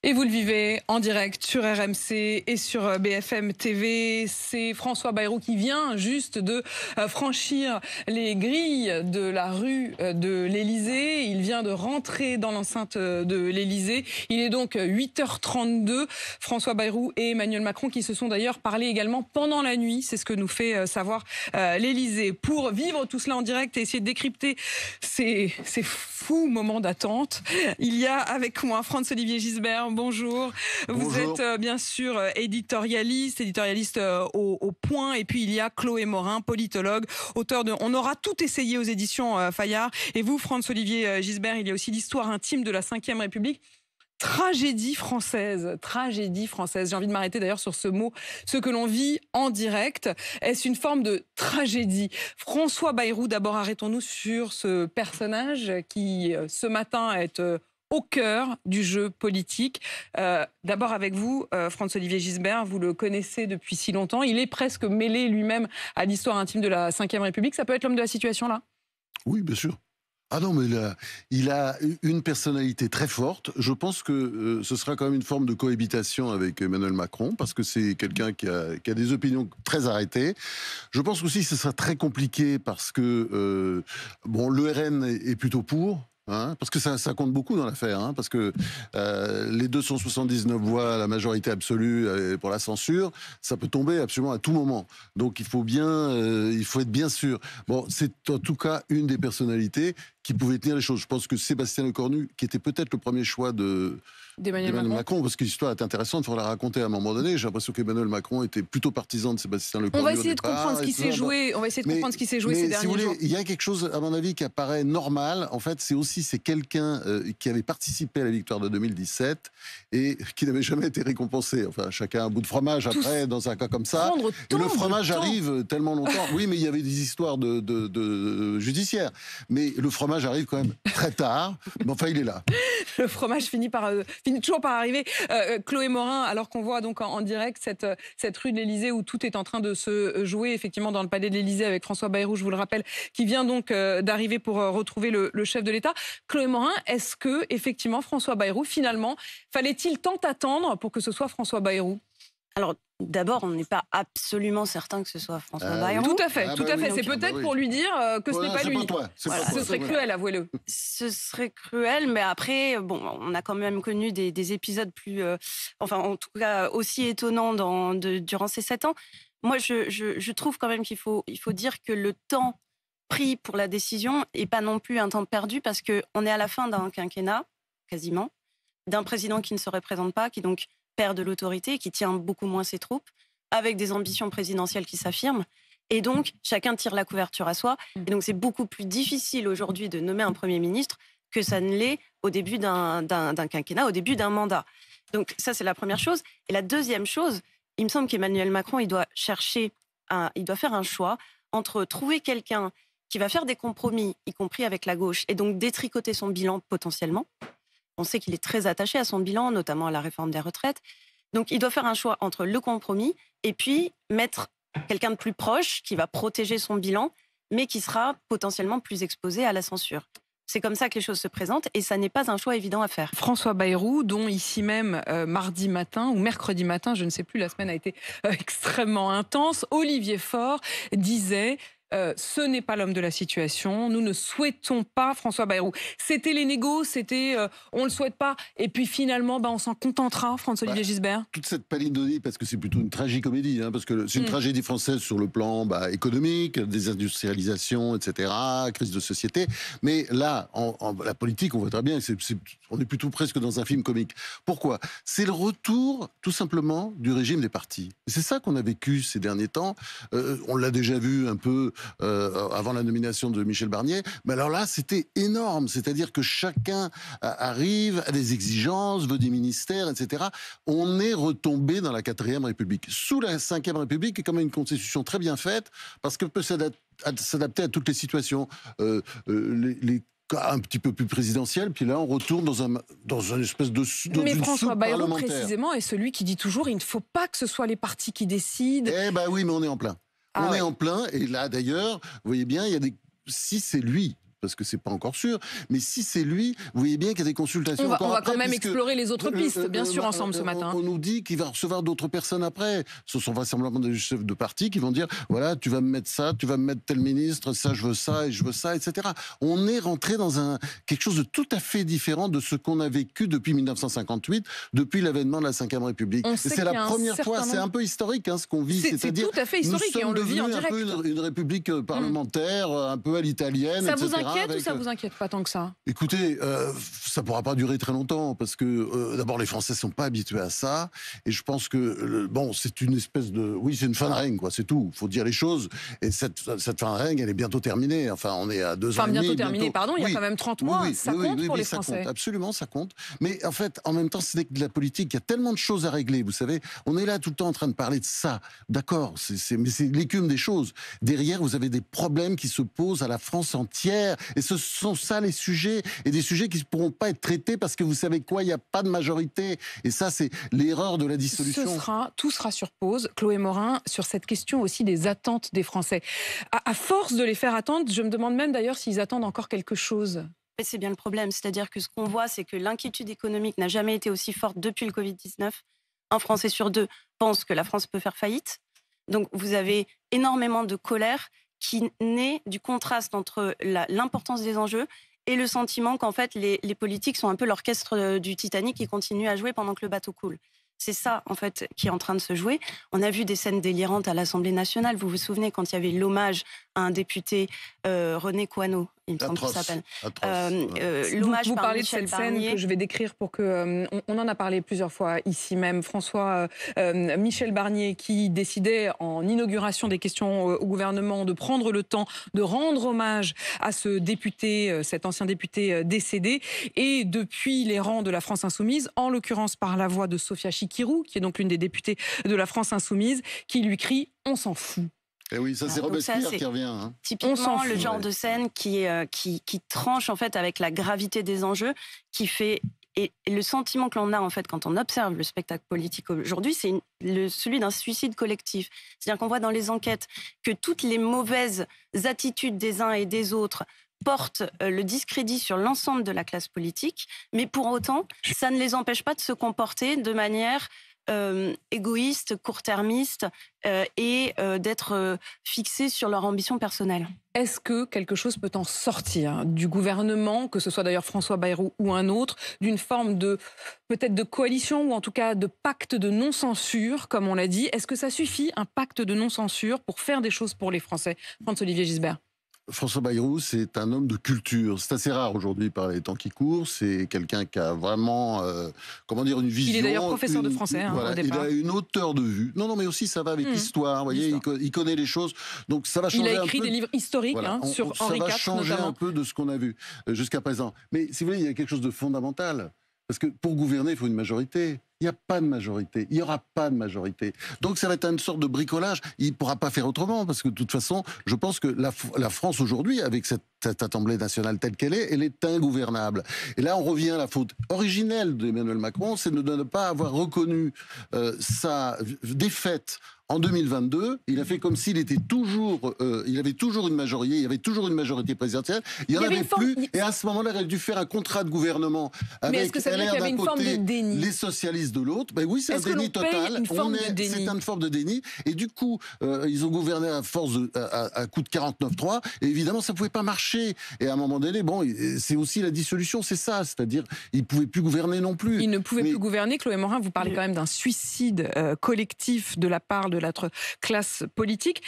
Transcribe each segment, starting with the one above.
Et vous le vivez en direct sur RMC et sur BFM TV. C'est François Bayrou qui vient juste de franchir les grilles de la rue de l'Élysée. Il vient de rentrer dans l'enceinte de l'Élysée. Il est donc 8h32. François Bayrou et Emmanuel Macron qui se sont d'ailleurs parlé également pendant la nuit. C'est ce que nous fait savoir l'Élysée. Pour vivre tout cela en direct et essayer de décrypter ces fous moments d'attente, il y a avec moi François-Olivier Gisbert. Bonjour. Bonjour. Vous êtes bien sûr éditorialiste au Point. Et puis il y a Chloé Morin, politologue, auteur de On aura tout essayé aux éditions Fayard. Et vous, François-Olivier Gisbert, il y a aussi l'histoire intime de la Ve République. Tragédie française. J'ai envie de m'arrêter d'ailleurs sur ce mot, ce que l'on vit en direct. Est-ce une forme de tragédie? François Bayrou, d'abord arrêtons-nous sur ce personnage qui, ce matin, est au cœur du jeu politique. D'abord avec vous, François-Olivier Gisbert, vous le connaissez depuis si longtemps. Il est presque mêlé lui-même à l'histoire intime de la Ve République. Ça peut être l'homme de la situation là? Oui, bien sûr. Ah non, mais il a une personnalité très forte. Je pense que ce sera quand même une forme de cohabitation avec Emmanuel Macron, parce que c'est quelqu'un qui a des opinions très arrêtées. Je pense aussi que ce sera très compliqué parce que le RN est plutôt pour. Parce que ça compte beaucoup dans l'affaire, parce que les 279 voix, la majorité absolue pour la censure, ça peut tomber absolument à tout moment. Donc il faut être bien sûr. Bon, c'est en tout cas une des personnalités qui pouvait tenir les choses. Je pense que Sébastien Lecornu, qui était peut-être le premier choix d'Emmanuel Macron, parce que l'histoire est intéressante, il faudra la raconter à un moment donné. J'ai l'impression qu'Emmanuel Macron était plutôt partisan de Sébastien Lecornu. On va essayer de comprendre ce qui s'est joué. On va essayer de comprendre ce qui s'est joué ces derniers jours. Il y a quelque chose, à mon avis, qui apparaît normal. En fait, c'est quelqu'un qui avait participé à la victoire de 2017 et qui n'avait jamais été récompensé. Enfin, chacun un bout de fromage après, dans un cas comme ça. Et le fromage arrive tellement longtemps. Oui, mais il y avait des histoires de judiciaires. Mais le fromage arrive quand même très tard. Mais enfin, il est là. Le fromage finit toujours par arriver. Chloé Morin, alors qu'on voit donc en direct cette rue de l'Élysée où tout est en train de se jouer, effectivement, dans le palais de l'Élysée avec François Bayrou, je vous le rappelle, qui vient donc d'arriver pour retrouver le chef de l'État. Chloé Morin, est-ce que, effectivement, François Bayrou, finalement, fallait-il tant attendre pour que ce soit François Bayrou? Alors, d'abord, on n'est pas absolument certain que ce soit François Bayrou. Tout à fait. C'est peut-être pour lui dire que ce n'est pas lui. Ce serait cruel, avouez-le. Ce serait cruel, mais après, on a quand même connu des épisodes plus... en tout cas, aussi étonnants durant ces 7 ans. Moi, je trouve quand même qu'il faut dire que le temps pris pour la décision n'est pas non plus un temps perdu, parce qu'on est à la fin d'un quinquennat, quasiment, d'un président qui ne se représente pas, qui donc perd de l'autorité, qui tient beaucoup moins ses troupes, avec des ambitions présidentielles qui s'affirment. Et donc, chacun tire la couverture à soi. Et donc, c'est beaucoup plus difficile aujourd'hui de nommer un Premier ministre que ça ne l'est au début d'un quinquennat, au début d'un mandat. Donc, ça, c'est la première chose. Et la deuxième chose, il me semble qu'Emmanuel Macron, il doit faire un choix entre trouver quelqu'un qui va faire des compromis, y compris avec la gauche, et donc détricoter son bilan potentiellement. On sait qu'il est très attaché à son bilan, notamment à la réforme des retraites. Donc, il doit faire un choix entre le compromis et puis mettre quelqu'un de plus proche qui va protéger son bilan, mais qui sera potentiellement plus exposé à la censure. C'est comme ça que les choses se présentent et ça n'est pas un choix évident à faire. François Bayrou, dont ici même mardi matin ou mercredi matin, je ne sais plus, la semaine a été extrêmement intense, Olivier Faure disait... ce n'est pas l'homme de la situation, nous ne souhaitons pas François Bayrou. C'était les négos, on ne le souhaite pas, et puis finalement on s'en contentera, François-Olivier Gisbert. Toute cette palinodie, parce que c'est plutôt une tragicomédie, parce que c'est une tragédie française sur le plan économique, désindustrialisation, etc., crise de société, mais là, la politique, on voit très bien, on est plutôt presque dans un film comique. Pourquoi? C'est le retour, tout simplement, du régime des partis. C'est ça qu'on a vécu ces derniers temps, on l'a déjà vu un peu avant la nomination de Michel Barnier, mais alors là c'était énorme, c'est-à-dire que chacun arrive à des exigences, veut des ministères, etc. On est retombé dans la 4e République. Sous la 5e République, est quand même une constitution très bien faite, parce qu'elle peut s'adapter à toutes les situations. Les cas un petit peu plus présidentiels, puis là on retourne dans une espèce de mais François Bayrou précisément est celui qui dit toujours il ne faut pas que ce soit les partis qui décident. Oui, mais on est en plein. On est en plein, et là d'ailleurs, vous voyez bien, si c'est lui, parce que c'est pas encore sûr. Mais si c'est lui, vous voyez bien qu'il y a des consultations. On va après, quand même puisque explorer les autres pistes, bien sûr, ensemble ce matin. On nous dit qu'il va recevoir d'autres personnes après. Ce sont vraisemblablement des chefs de parti qui vont dire, voilà, tu vas me mettre ça, tu vas me mettre tel ministre, ça je veux ça et je veux ça, etc. On est rentré dans quelque chose de tout à fait différent de ce qu'on a vécu depuis 1958, depuis l'avènement de la Ve République. Et c'est la première fois, c'est un peu historique ce qu'on vit. C'est tout à fait historique et on le vit en direct. Un peu une république parlementaire, un peu à l'italienne, etc. Ça vous inquiète ou ça vous inquiète pas tant que ça? Écoutez, ça pourra pas durer très longtemps parce que d'abord les Français sont pas habitués à ça et je pense que bon, c'est une espèce de, oui, c'est une fin de règne quoi, c'est tout. Faut dire les choses et cette fin de règne, elle est bientôt terminée. Enfin, on est à 2 ans et demi. Bientôt terminée, pardon. Il y a quand même 30 mois. Ça compte pour les Français. Compte, absolument, ça compte. Mais en fait, en même temps, ce n'est que de la politique. Il y a tellement de choses à régler. Vous savez, on est là tout le temps en train de parler de ça. D'accord, mais c'est l'écume des choses. Derrière, vous avez des problèmes qui se posent à la France entière. Et ce sont ça les sujets. Et des sujets qui ne pourront pas être traités parce que vous savez quoi, il n'y a pas de majorité. Et ça, c'est l'erreur de la dissolution. Tout sera sur pause. Chloé Morin, sur cette question aussi des attentes des Français. À force de les faire attendre, je me demande même d'ailleurs s'ils attendent encore quelque chose. C'est bien le problème. C'est-à-dire que ce qu'on voit, c'est que l'inquiétude économique n'a jamais été aussi forte depuis le Covid-19. Un Français sur 2 pense que la France peut faire faillite. Donc vous avez énormément de colère qui naît du contraste entre l'importance des enjeux et le sentiment qu'en fait les politiques sont un peu l'orchestre du Titanic qui continue à jouer pendant que le bateau coule. C'est ça, en fait, qui est en train de se jouer. On a vu des scènes délirantes à l'Assemblée nationale. Vous vous souvenez quand il y avait l'hommage à un député, René Coineau, il me semble qu'il s'appelle. L'hommage vous parlez de cette scène que je vais décrire pour que... on en a parlé plusieurs fois ici même. Michel Barnier qui décidait en inauguration des questions au gouvernement de prendre le temps de rendre hommage à ce député, cet ancien député décédé. Et depuis les rangs de la France Insoumise, en l'occurrence par la voix de Sophia Chikirou, qui est donc l'une des députées de la France Insoumise, qui lui crie « On s'en fout ». Et oui, ça c'est Robespierre qui revient. Typiquement le genre de scène qui tranche en fait avec la gravité des enjeux, qui fait et le sentiment que l'on a en fait quand on observe le spectacle politique aujourd'hui, c'est celui d'un suicide collectif. C'est-à-dire qu'on voit dans les enquêtes que toutes les mauvaises attitudes des uns et des autres portent le discrédit sur l'ensemble de la classe politique, mais pour autant, ça ne les empêche pas de se comporter de manière égoïste, court-termiste et d'être fixés sur leur ambition personnelle. Est-ce que quelque chose peut en sortir du gouvernement, que ce soit d'ailleurs François Bayrou ou un autre, d'une forme de peut-être de coalition ou en tout cas de pacte de non-censure, comme on l'a dit? Est-ce que ça suffit, un pacte de non-censure, pour faire des choses pour les Français? François-Olivier Gisbert. François Bayrou, c'est un homme de culture. C'est assez rare aujourd'hui par les temps qui courent. C'est quelqu'un qui a vraiment, une vision. Il est d'ailleurs professeur de français au départ. Il a une hauteur de vue. Non, mais aussi ça va avec l'histoire. Vous voyez, il connaît les choses. Donc ça va changer un peu. Il a écrit des livres historiques sur Henri IV notamment. Ça va changer un peu de ce qu'on a vu jusqu'à présent. Mais si vous voulez, il y a quelque chose de fondamental. Parce que pour gouverner, il faut une majorité. Il n'y a pas de majorité. Il n'y aura pas de majorité. Donc ça va être une sorte de bricolage. Il ne pourra pas faire autrement. Parce que de toute façon, je pense que la France aujourd'hui, avec cette Assemblée nationale telle qu'elle est ingouvernable. Et là, on revient à la faute originelle d'Emmanuel Macron, c'est de ne pas avoir reconnu sa défaite en 2022. Il a fait comme s'il était toujours, il avait toujours une majorité, il y avait toujours une majorité présidentielle. Il n'y en avait plus. Et à ce moment-là, il aurait dû faire un contrat de gouvernement avec LR d'un côté, les socialistes de l'autre. Ben oui, c'est un déni total. C'est une forme de déni. Et du coup, ils ont gouverné à force à coup de 49-3. Et évidemment, ça ne pouvait pas marcher. Et à un moment donné, bon, c'est aussi la dissolution, c'est ça. C'est-à-dire, ils ne pouvaient plus gouverner non plus. Ils ne pouvaient plus gouverner. Chloé Morin, vous parlez quand même d'un suicide collectif de la part de notre classe politique.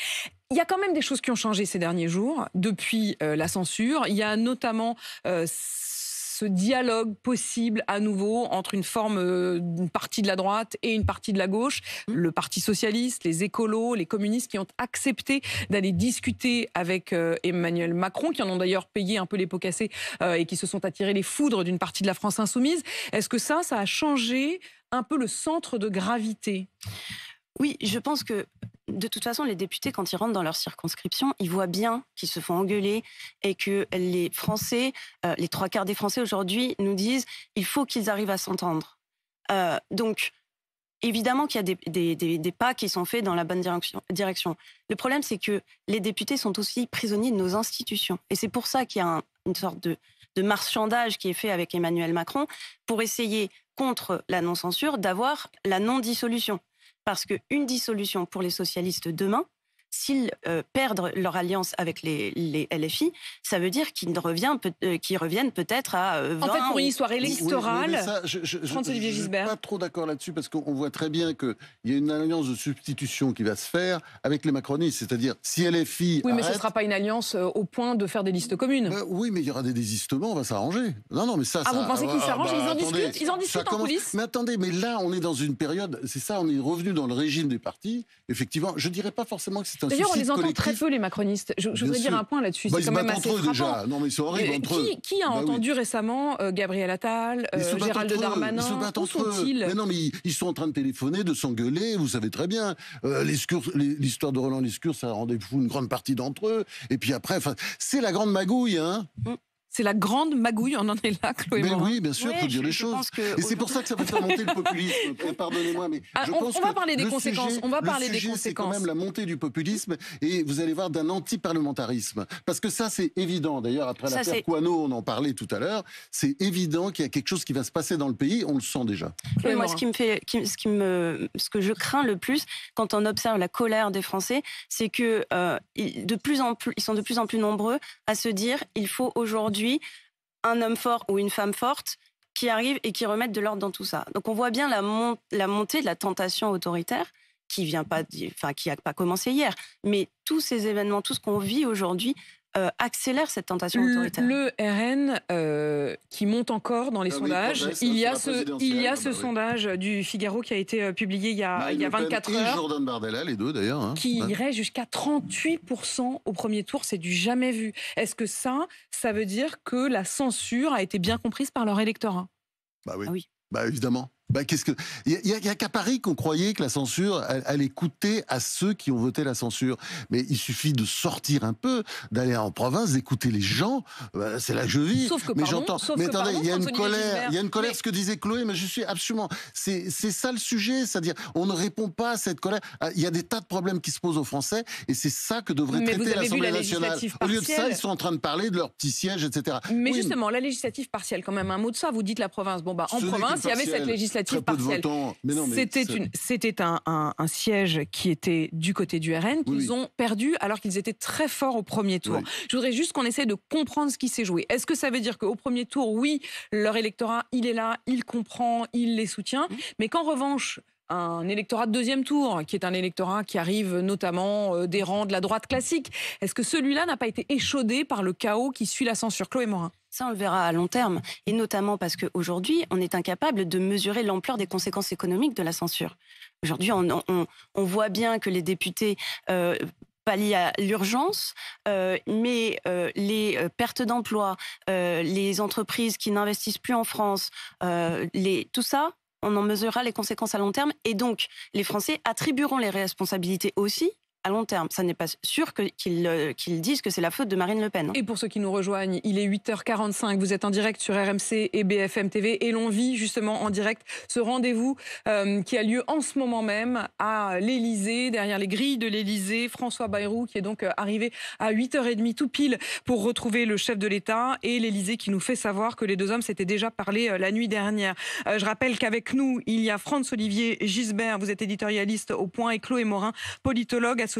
Il y a quand même des choses qui ont changé ces derniers jours, depuis la censure. Il y a notamment ce dialogue possible à nouveau entre une partie de la droite et une partie de la gauche, le Parti socialiste, les écolos, les communistes qui ont accepté d'aller discuter avec Emmanuel Macron, qui en ont d'ailleurs payé un peu les pots cassés et qui se sont attirés les foudres d'une partie de la France insoumise. Est-ce que ça a changé un peu le centre de gravité ? Oui, je pense que de toute façon, les députés, quand ils rentrent dans leur circonscription, ils voient bien qu'ils se font engueuler et que les Français, les 3/4 des Français aujourd'hui, nous disent il faut qu'ils arrivent à s'entendre. Donc, évidemment qu'il y a des pas qui sont faits dans la bonne direction. Le problème, c'est que les députés sont aussi prisonniers de nos institutions. Et c'est pour ça qu'il y a une sorte de marchandage qui est fait avec Emmanuel Macron pour essayer, contre la non-censure, d'avoir la non-dissolution. Parce qu'une dissolution pour les socialistes demain, s'ils perdent leur alliance avec les LFI, ça veut dire qu'ils reviennent peut-être à 20... En fait, pour une histoire électorale, François-Olivier Gisbert... Je ne suis pas trop d'accord là-dessus, parce qu'on voit très bien qu'il y a une alliance de substitution qui va se faire avec les macronistes. C'est-à-dire, si LFI Oui, mais arrête... ce ne sera pas une alliance au point de faire des listes communes. Oui, mais il y aura des désistements, on va s'arranger. Non, mais ça... Ah, vous pensez qu'ils s'arrangent? Ils en discutent en coulisses? Mais attendez, mais là, on est dans une période... C'est ça, on est revenu dans le régime des partis. Effectivement, je ne dirais pas forcément que c'est un D'ailleurs, on suicide les entend collectif. Très peu, les macronistes. Je voudrais dire un point là-dessus. C'est quand même assez frappant. Déjà. Non, mais c'est horrible entre eux. Qui a entendu récemment Gabriel Attal, Gérald Darmanin? Où sont-ils? Mais non, mais ils sont en train de téléphoner, de s'engueuler. Vous savez très bien. L'histoire de Roland Lescure, ça rendait fou une grande partie d'entre eux. Et puis après, c'est la grande magouille, hein. C'est la grande magouille, on en est là, Chloé Morin. Oui, bien sûr, il faut dire les choses. Et c'est pour ça que ça va faire monter le populisme. Pardonnez-moi, mais je pense on va parler des conséquences. On va parler des conséquences. C'est quand même la montée du populisme, et vous allez voir d'un anti-parlementarisme. Parce que ça, c'est évident. D'ailleurs, après l'affaire Coineau, on en parlait tout à l'heure, c'est évident qu'il y a quelque chose qui va se passer dans le pays. On le sent déjà. Moi, ce que je crains le plus, quand on observe la colère des Français, c'est que ils sont de plus en plus nombreux à se dire il faut aujourd'hui un homme fort ou une femme forte qui arrive et qui remettent de l'ordre dans tout ça. Donc on voit bien la montée de la tentation autoritaire qui n'a pas commencé hier, mais tous ces événements, tout ce qu'on vit aujourd'hui accélère cette tentation autoritaire. Le RN qui monte encore dans les sondages. Il y a ce sondage du Figaro qui a été publié il y a 24 heures. Et Jordan Bardella, les deux d'ailleurs. Hein. Qui irait jusqu'à 38% au premier tour. C'est du jamais vu. Est-ce que ça veut dire que la censure a été bien comprise par leur électorat? Bah oui. Ah oui. Bah évidemment. Il y a qu'à Paris qu'on croyait que la censure allait coûter à ceux qui ont voté la censure. Mais il suffit de sortir un peu, d'aller en province, d'écouter les gens. C'est là que je vis. Mais attendez, il y a une colère. Ce que disait Chloé, mais je suis absolument. C'est ça le sujet, c'est-à-dire on ne répond pas à cette colère. Il y a des tas de problèmes qui se posent aux Français, et c'est ça que devrait traiter l'Assemblée nationale. Au lieu de ça, ils sont en train de parler de leur petit siège, etc. Mais justement, la législative partielle, quand même un mot de ça. Vous dites la province. Bon en province, il y avait cette législative partielle. C'était un siège qui était du côté du RN, qu'ils ont perdu alors qu'ils étaient très forts au premier tour. Je voudrais juste qu'on essaie de comprendre ce qui s'est joué. Est-ce que ça veut dire qu'au premier tour, oui, leur électorat, il est là, il comprend, il les soutient, mais qu'en revanche, un électorat de deuxième tour, qui est un électorat qui arrive notamment des rangs de la droite classique, est-ce que celui-là n'a pas été échaudé par le chaos qui suit la censure? Chloé Morin. Ça, on le verra à long terme. Et notamment parce qu'aujourd'hui, on est incapable de mesurer l'ampleur des conséquences économiques de la censure. Aujourd'hui, on voit bien que les députés pallient à l'urgence, mais les pertes d'emplois, les entreprises qui n'investissent plus en France, tout ça, on en mesurera les conséquences à long terme. Et donc, les Français attribueront les responsabilités aussi à long terme. Ça n'est pas sûr qu'ils disent que c'est la faute de Marine Le Pen. Et pour ceux qui nous rejoignent, il est 8h45, vous êtes en direct sur RMC et BFM TV et l'on vit justement en direct ce rendez-vous qui a lieu en ce moment même à l'Élysée, derrière les grilles de l'Élysée. François Bayrou qui est donc arrivé à 8h30 tout pile pour retrouver le chef de l'État, et l'Élysée qui nous fait savoir que les deux hommes s'étaient déjà parlé la nuit dernière. Je rappelle qu'avec nous, il y a François-Olivier Gisbert, vous êtes éditorialiste au Point, et Chloé Morin, politologue associé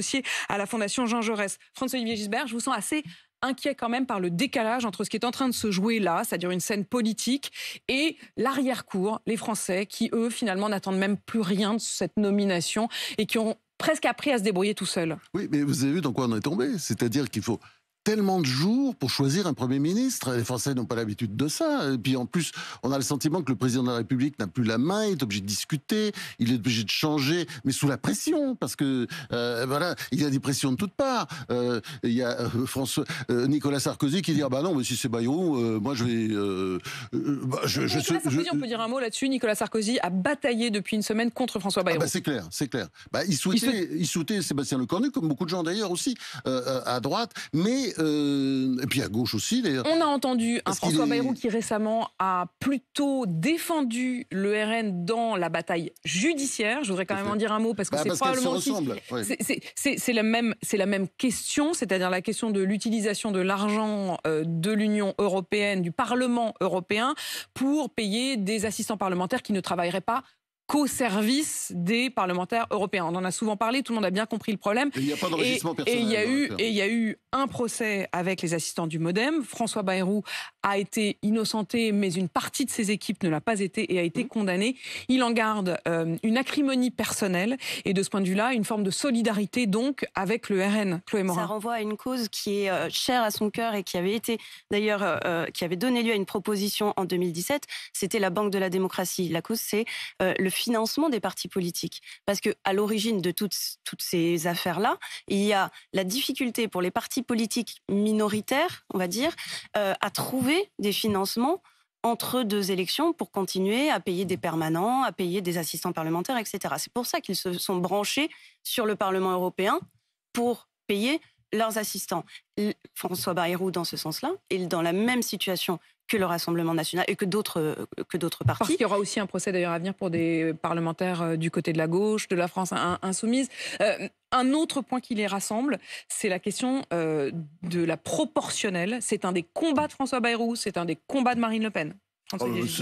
à la Fondation Jean Jaurès. François-Olivier Gisbert, je vous sens assez inquiet quand même par le décalage entre ce qui est en train de se jouer là, c'est-à-dire une scène politique, et l'arrière-cour, les Français qui, eux, finalement, n'attendent même plus rien de cette nomination et qui ont presque appris à se débrouiller tout seuls. Oui, mais vous avez vu dans quoi on est tombé? C'est-à-dire qu'il faut tellement de jours pour choisir un Premier ministre. Les Français n'ont pas l'habitude de ça. Et puis en plus, on a le sentiment que le président de la République n'a plus la main, il est obligé de discuter, il est obligé de changer, mais sous la pression, parce que voilà, il y a des pressions de toutes parts. Il y a Nicolas Sarkozy qui dit ah bah non, mais si c'est Bayrou, moi je vais. Nicolas Sarkozy, on peut dire un mot là-dessus. Nicolas Sarkozy a bataillé depuis une semaine contre François Bayrou. Ah bah c'est clair, c'est clair. Bah, il souhaitait Sébastien Lecornu, comme beaucoup de gens d'ailleurs aussi à droite, mais et puis à gauche aussi, d'ailleurs. On a entendu un François est... Bayrou qui récemment a plutôt défendu le RN dans la bataille judiciaire. Je voudrais quand même en dire un mot parce que c'est probablement aussi... C'est la même question, c'est-à-dire la question de l'utilisation de l'argent de l'Union européenne, du Parlement européen, pour payer des assistants parlementaires qui ne travailleraient pas qu'au service des parlementaires européens. On en a souvent parlé, tout le monde a bien compris le problème. Il n'y a pas d'enrichissement personnel. Et il y a eu un procès avec les assistants du MoDem. François Bayrou a été innocenté, mais une partie de ses équipes ne l'a pas été et a été condamnée. Il en garde une acrimonie personnelle et de ce point de vue-là, une forme de solidarité donc avec le RN. Chloé Morin. Ça renvoie à une cause qui est chère à son cœur et qui avait été d'ailleurs qui avait donné lieu à une proposition en 2017. C'était la Banque de la démocratie. La cause, c'est le financement des partis politiques. Parce qu'à l'origine de toutes ces affaires-là, il y a la difficulté pour les partis politiques minoritaires, on va dire, à trouver des financements entre deux élections pour continuer à payer des permanents, à payer des assistants parlementaires, etc. C'est pour ça qu'ils se sont branchés sur le Parlement européen pour payer leurs assistants. François Bayrou, dans ce sens-là, est dans la même situation que le Rassemblement national et que d'autres partis. Parce qu'il y aura aussi un procès d'ailleurs à venir pour des parlementaires du côté de la gauche, de la France insoumise. Un autre point qui les rassemble, c'est la question de la proportionnelle. C'est un des combats de François Bayrou, c'est un des combats de Marine Le Pen.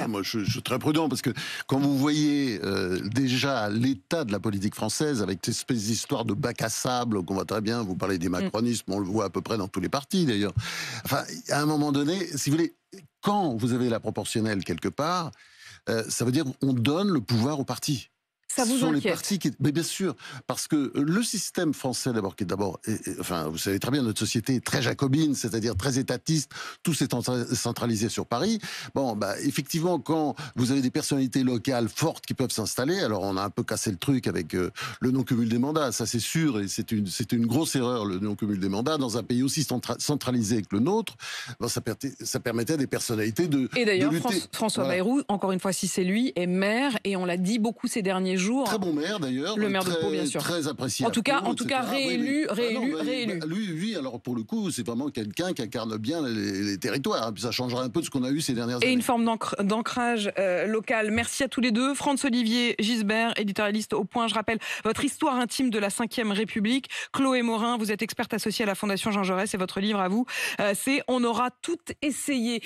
Moi, je suis très prudent parce que quand vous voyez déjà l'état de la politique française avec cette espèce d'histoire de bac à sable qu'on voit très bien, vous parlez des macronistes, on le voit à peu près dans tous les partis d'ailleurs. Enfin, à un moment donné, si vous voulez, quand vous avez la proportionnelle quelque part, ça veut dire qu'on donne le pouvoir aux partis. Ça vous inquiète? Les partis mais bien sûr, parce que le système français d'abord, qui est d'abord, enfin, vous savez très bien, notre société est très jacobine, c'est-à-dire très étatiste, tout s'est centralisé sur Paris. Bon, bah, effectivement, quand vous avez des personnalités locales fortes qui peuvent s'installer, alors on a un peu cassé le truc avec le non-cumul des mandats, ça c'est sûr, et c'est une grosse erreur, le non-cumul des mandats, dans un pays aussi centralisé que le nôtre, bon, ça permettait à des personnalités de Et d'ailleurs, François voilà. Bayrou, encore une fois, si c'est lui, est maire, et on l'a dit beaucoup ces derniers jours. Très bon maire d'ailleurs. Le maire de Pau, bien sûr. Très apprécié. En tout cas, réélu. Lui, alors pour le coup, c'est vraiment quelqu'un qui incarne bien les territoires. Puis ça changerait un peu de ce qu'on a eu ces dernières années. Et une forme d'ancrage local. Merci à tous les deux. Franz-Olivier Gisbert, éditorialiste au Point. Je rappelle votre histoire intime de la Ve République. Chloé Morin, vous êtes experte associée à la Fondation Jean Jaurès et votre livre à vous, c'est On aura tout essayé.